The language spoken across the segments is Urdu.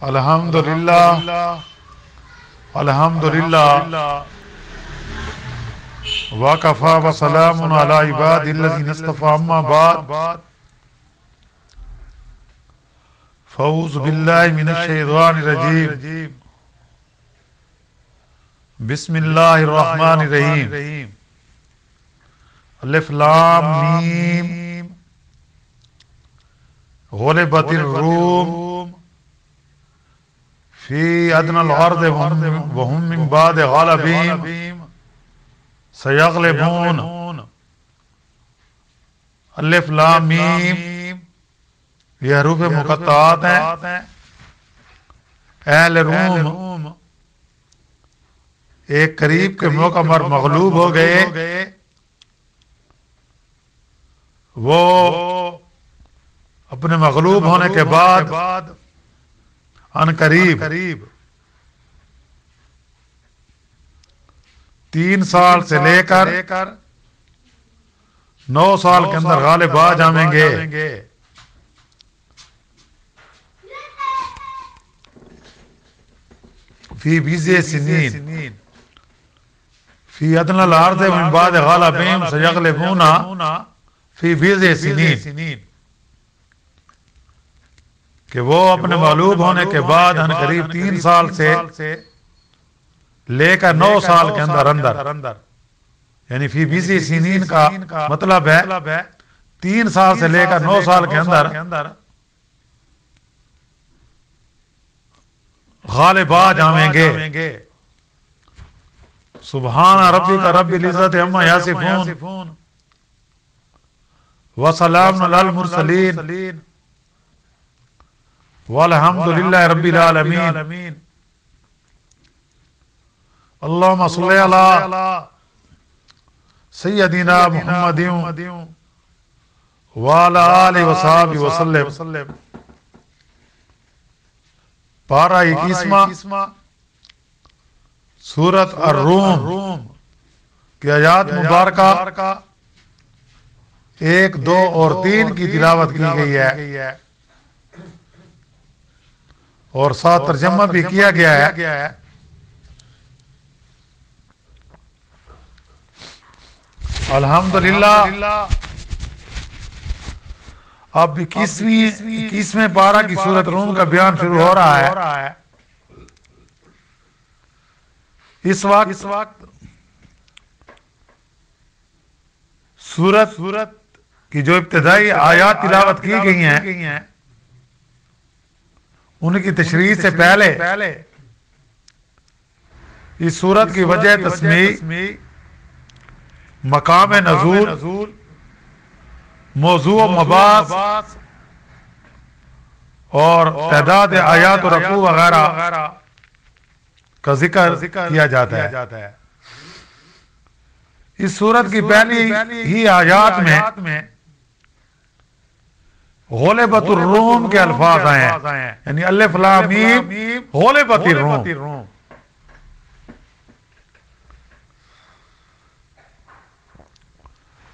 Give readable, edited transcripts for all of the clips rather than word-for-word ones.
الحمدللہ الحمدللہ وکفی وسلام علی عباد الذین اصطفی اما بعد فاعوذ باللہ من الشیطان الرجیم بسم اللہ الرحمن الرحیم الف لام میم غلبت الروم فی ادنی الارض وهم من بعد غلبہم سیغلبون الف لام میم یہ حروف مقطعات ہیں۔ اہل روم ایک قریب کے موقع پر مغلوب ہو گئے، وہ اپنے مغلوب ہونے کے بعد ان قریب 3 سال سے لے کر 9 سال کے اندر غالب آ جائیں گے۔ فی بیضع سنین فی ادنی الارض من بعد غلبہم سیغلبون فی بیضع سنین، کہ وہ اپنے مغلوب ہونے کے بعد ان قریب 3 سال سے لے کر 9 سال کے اندر یعنی فی بیضع سنین کا مطلب ہے 3 سال سے لے کر 9 سال کے اندر غالب آ جائیں گے۔ سبحان ربک رب العزت عما یصفون وسلام علی المرسلین والحمد للہ رب العالمین۔ اللہم صلی علی سیدنا محمد وعلی آلہ وصحبہ وسلم۔ پارہ 21 سورۃ الروم کی آیات مبارکہ 1، 2 اور 3 کی تلاوت کی گئی ہے اور ساتھ ترجمہ بھی کیا گیا ہے۔ الحمدللہ اب 21ویں پارہ کی سورۃ روم کا بیان شروع ہو رہا ہے۔ اس وقت سورت کی جو ابتدائی آیات تلاوت کی گئی ہیں ان کی تشریح سے پہلے اس سورت کی وجہ تسمیہ، مقام نزول، موضوع و مباحث اور تعداد آیات و رکوع وغیرہ کا ذکر کیا جاتا ہے۔ اس سورت کی پہلی ہی آیات میں غلبت الروم کے الفاظ آئے ہیں، یعنی الف لام میم غلبت الروم،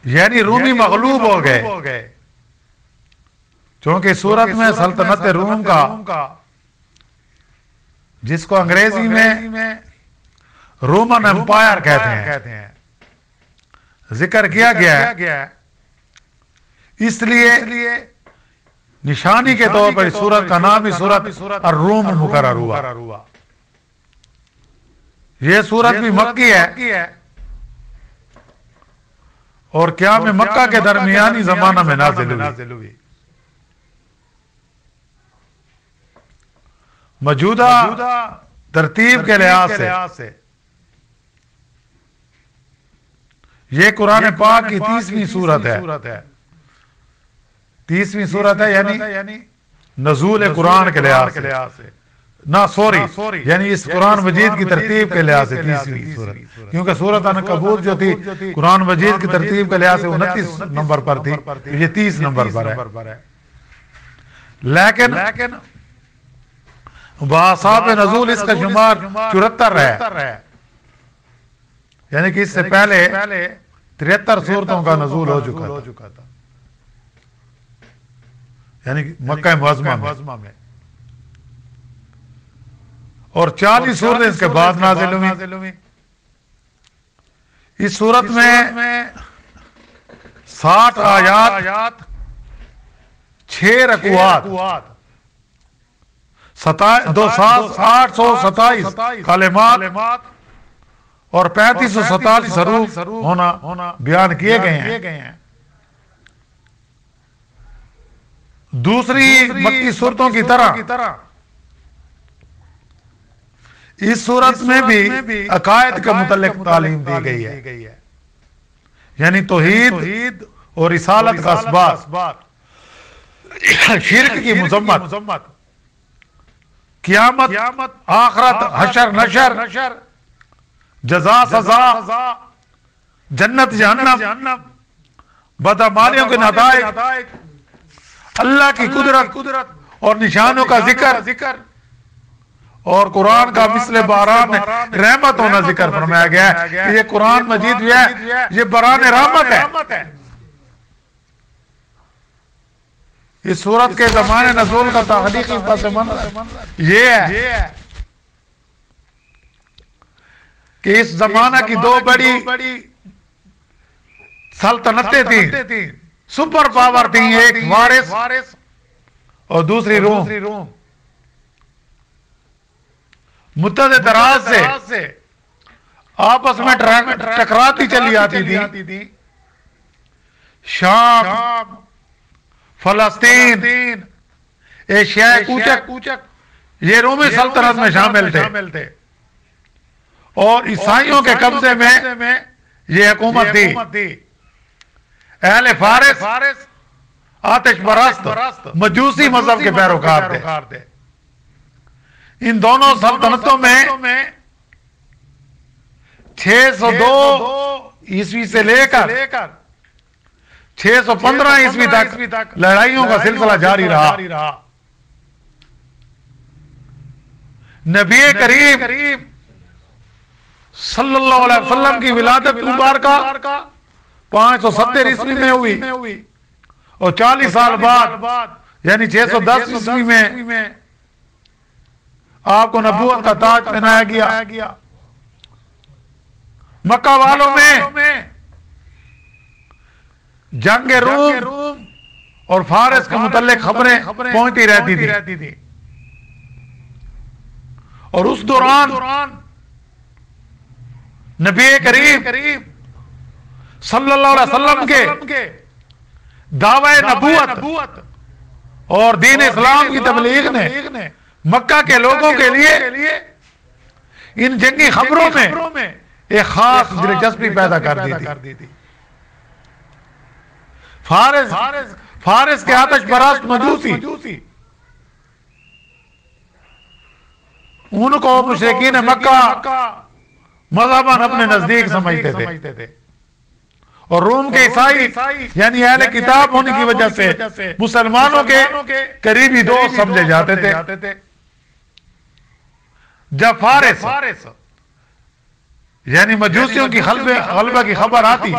یعنی رومی مغلوب ہو گئے۔ چونکہ سورت میں سلطنت روم کا، جس کو انگریزی میں رومن امپائر کہتے ہیں، ذکر کیا گیا ہے، اس لیے نشانی کے طور پر سورت کا نام ہی سورت الروم مقرر ہوا۔ یہ سورت بھی مکی ہے اور قیام مکہ کے درمیانی زمانہ میں نازل ہوئی۔ موجودہ ترتیب کے لحاظ سے یہ قرآن پاک کی 30ویں سورت ہے۔ 30ویں سورت ہے یعنی نزول قرآن کے لحاظ سے، یعنی اس قرآن مجید کی ترتیب کے لحاظ سے 30ویں سورت، کیونکہ سورت عنکبوت جو تھی قرآن مجید کی ترتیب کے لحاظ سے 29 نمبر پر تھی، یہ 30 نمبر پر ہے۔ لیکن بآثاب نزول اس کا شمار 74 ہے، یعنی کہ اس سے پہلے 73 سورتوں کا نزول ہو چکا تھا، یعنی مکہ معظمہ میں۔ اور 40 صورتیں اس کے بعد نازل ہوئی. اس صورت میں 60 آیات، 6 رکوعات، 827 کلمات اور 3547 حروف ہونا بیان کیے گئے ہیں. دوسری مکی صورتوں کی طرح اس صورت میں بھی عقائد کے متعلق تعلیم دی گئی ہے، یعنی توحید اور رسالت کا اثبات، شرک کی مذمت، قیامت، آخرت، حشر، نشر، جزا، سزا، جنت، جہنم، بدعمالیوں کے نتائج، اللہ کی قدرت اور نشانوں کا ذکر، اور قرآن کا مثل باران رحمت ہونا ذکر فرمایا گیا ہے کہ یہ قرآن مجید بھی ہے، یہ باران رحمت ہے. اس سورت کے زمانے نزول کا تحقیقی پس منظر یہ ہے کہ اس زمانہ کی 2 بڑی سلطنتیں تھیں، سپر پاور تھیں، ایک فارس اور دوسری روم. مدت دراز سے آپس میں ٹکراتی چلی آتی تھی. شام، فلسطین، ایشیاء کوچک یہ رومی سلطنت میں شامل تھے، اور عیسائیوں کے قبضے میں یہ حکومت تھی. اہل فارس آتش پرست مجوسی مذہب کے پیروکار تھے. ان دونوں سلطنتوں میں 602 عیسوی سے لے کر 615 عیسوی تک لڑائیوں کا سلسلہ جاری رہا. نبی کریم صلی اللہ علیہ وسلم کی ولادت مبارکہ 570 عیسوی میں ہوئی، اور 40 سال بعد یعنی 610 عیسوی میں آپ کو نبوت کا تاج پہنایا گیا. مکہ والوں میں جنگ روم اور فارس کے متعلق خبریں پہنچتی رہتی تھی، اور اس دوران نبی کریم صلی اللہ علیہ وسلم کے دعوی نبوت اور دین اسلام کی تبلیغ نے مکہ کے لوگوں کے لیے ان جنگی خبروں میں ایک خاص دلچسپی پیدا کر دی تھی. فارس کے آتش پرست مجوسی ان کو مشرکین مکہ مذہباً اپنے نزدیک سمجھتے تھے، اور روم کے عیسائی یعنی اہل کتاب ہونے کی وجہ سے مسلمانوں کے قریبی دوست سمجھے جاتے تھے. جب فارس یعنی مجوسیوں کی غلبہ کی خبر آتی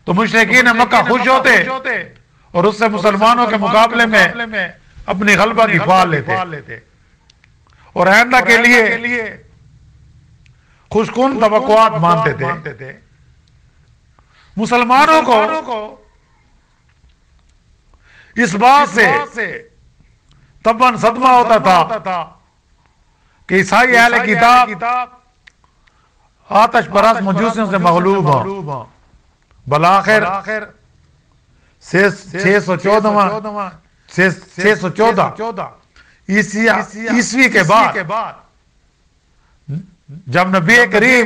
تو مشرکین مکہ خوش ہوتے اور اس سے مسلمانوں کے مقابلے میں اپنی غلبہ کی فال لیتے، اور آئندہ کے لیے خوشکن توقعات مانتے تھے. مسلمانوں کو اس بات سے طبعاً صدمہ ہوتا تھا کہ عیسائی اہل کتاب آتش پرست مجوسیوں سے مغلوب ہوں. بلاخر 614 عیسوی کے بعد جب نبی کریم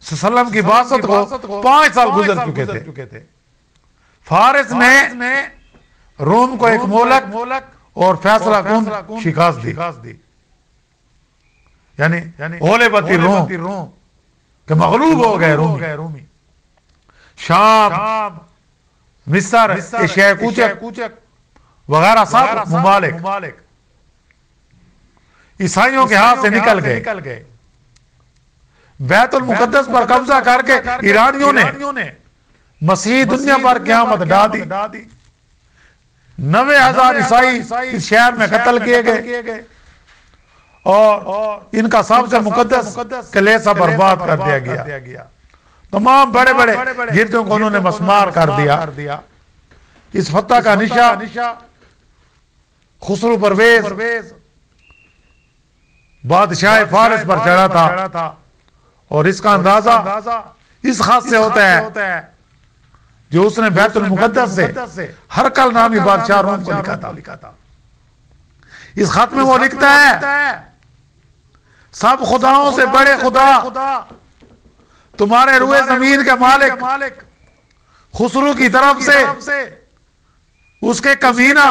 صلی اللہ علیہ وسلم کی بعثت کو 5 سال گزر چکے تھے، فارس نے روم کو ایک مولک اور فیصلہ کن شکست دی، یعنی اولے بتی روم کہ مغلوب ہو گئے رومی. شام، مصر، ایشیاء کوچک وغیرہ سب ممالک عیسائیوں کے ہاتھ سے نکل گئے. بیت المقدس پر قبضہ کر کے ایرانیوں نے مسیح دنیا پر قیامت ڈال دی. 90,000 عیسائی اس شہر میں قتل کیے گئے، اور ان کا سب سے مقدس کلیسا برباد کر دیا گیا. تمام بڑے بڑے گردوں کو انہوں نے مسمار کر دیا. اس فتح کا نشہ خسرو پرویز بادشاہ فارس پر چڑھا تھا، اور اس کا اندازہ اس خط سے ہوتا ہے جو اس نے بیت المقدس سے ہرقل نامی بادشاہ روم کو لکھا تھا. اس خط میں وہ لکھتا ہے سب خداؤں سے بڑے خدا تمہارے روئے زمین کے مالک خسرو کی طرف سے اس کے کمینہ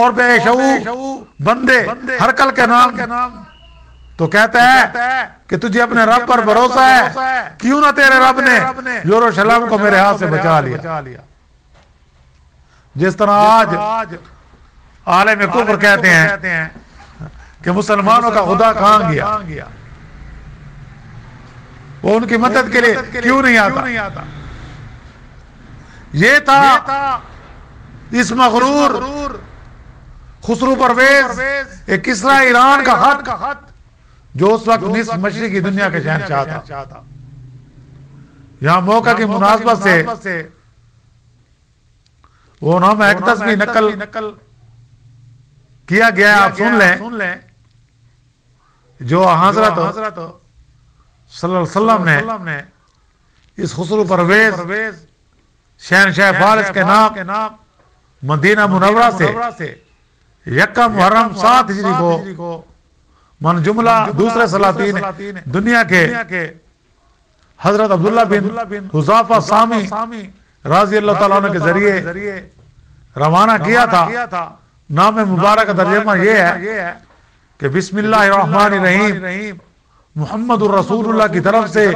اور بے شعور بندے ہرقل کے نام. تو کہتا ہے کہ تجھے اپنے رب پر بھروسہ ہے، کیوں نہ تیرے رب نے یروشلم کو میرے ہاتھ سے بچا لیا. جس طرح آج عالم کفر کہتے ہیں کہ مسلمانوں کا خدا کہاں گیا، وہ ان کی مدد کے لیے کیوں نہیں آتا. یہ تھا اس مغرور خسرو پرویز ایک کسرا ایران کا خط جو اس وقت نصف مشرقی دنیا کے شہنشاہ تھا. یہاں موقع کی مناسبت سے وہ نام اقدس بھی نقل کیا گیا ہے. آپ سن لیں جو حضرت صلی اللہ علیہ وسلم نے اس خسرو پرویز شہنشاہ فارس کے نام مدینہ منورہ سے یکم محرم 7 ہجری کو من جملہ دوسرے سلاطین دنیا کے حضرت عبداللہ بن حذافہ سامی رضی اللہ تعالیٰ عنہ کے ذریعے روانہ کیا تھا. نام مبارک کا ترجمہ یہ ہے کہ بسم اللہ الرحمن الرحیم محمد الرسول اللہ کی طرف سے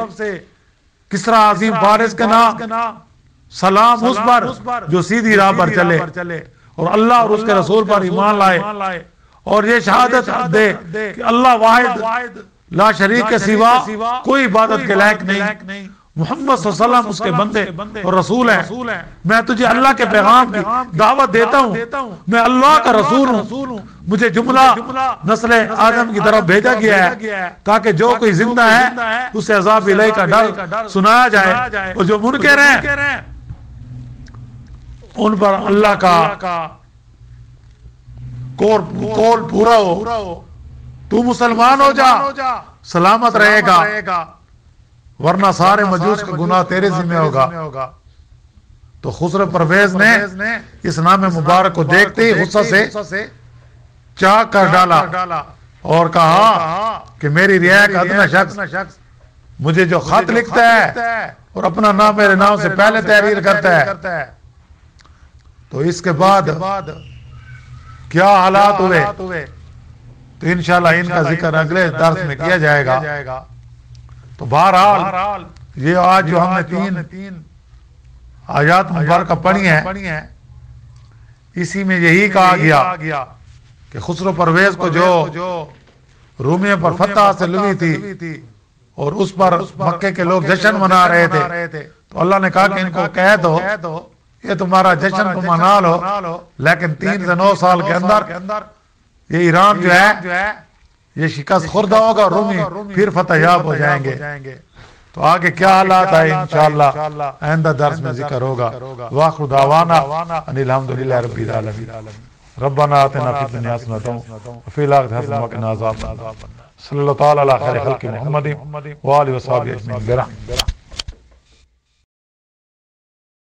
کسرا عظیم فارس کے نام سلام اس پر جو سیدھی راہ پر چلے اور اللہ اور اس کے رسول پر ایمان لائے اور یہ شہادت دے کہ اللہ واحد لا شریک کے سوا کوئی عبادت کے لائق نہیں، محمد صلی اللہ علیہ وسلم اس کے بندے اور رسول ہیں. میں تجھے اللہ کے پیغام کی دعوت دیتا ہوں، میں اللہ کا رسول ہوں، مجھے جملہ نسل آدم کی طرف بھیجا گیا ہے تاکہ جو کوئی زندہ ہے اسے عذاب الہی کا ڈر سنایا جائے، اور جو منکر ہیں ان پر اللہ کا قول پورا ہو. تو مسلمان ہو جا، سلامت رہے گا، ورنہ سارے مجوس کا گناہ تیرے ذمہ ہوگا. تو خسرو پرویز نے اس نام مبارک کو دیکھتے ہی غصہ سے چاک کر ڈالا اور کہا کہ میری رعایا کا ادنا شخص مجھے جو خط لکھتا ہے اور اپنا نام میرے نام سے پہلے تحریر کرتا ہے، تو اس کے بعد کیا حالات ہوئے تو انشاءاللہ ان کا ذکر اگلے درس میں کیا جائے گا. تو بہرحال یہ آج جو ہم نے 3 آیات مبارکہ پڑھی ہیں، اسی میں یہی کہا گیا کہ خسرو پرویز کو جو رومیوں پر فتح حاصل ہوئی تھی اور اس پر مکے کے لوگ جشن منا رہے تھے، تو اللہ نے کہا کہ ان کو کہہ دو یہ تمہارا جشن کو منا لو، لیکن 3 سے 9 سال کے اندر یہ ایران جو ہے یہ شکست خوردہ ہوگا، رومی پھر فتح یاب ہو جائیں گے. تو آگے کیا حالات ہے انشاءاللہ آئندہ درس میں ذکر ہوگا. وآخر دعوانا ان الحمدللہ رب العالمین. ربنا آتنا فی الدنیا حسنۃ وفی الآخرۃ حسنۃ وقنا عذاب النار. صلی اللہ تعالی علی خیر خلق محمد وآلہ وصحبہ اجمعین.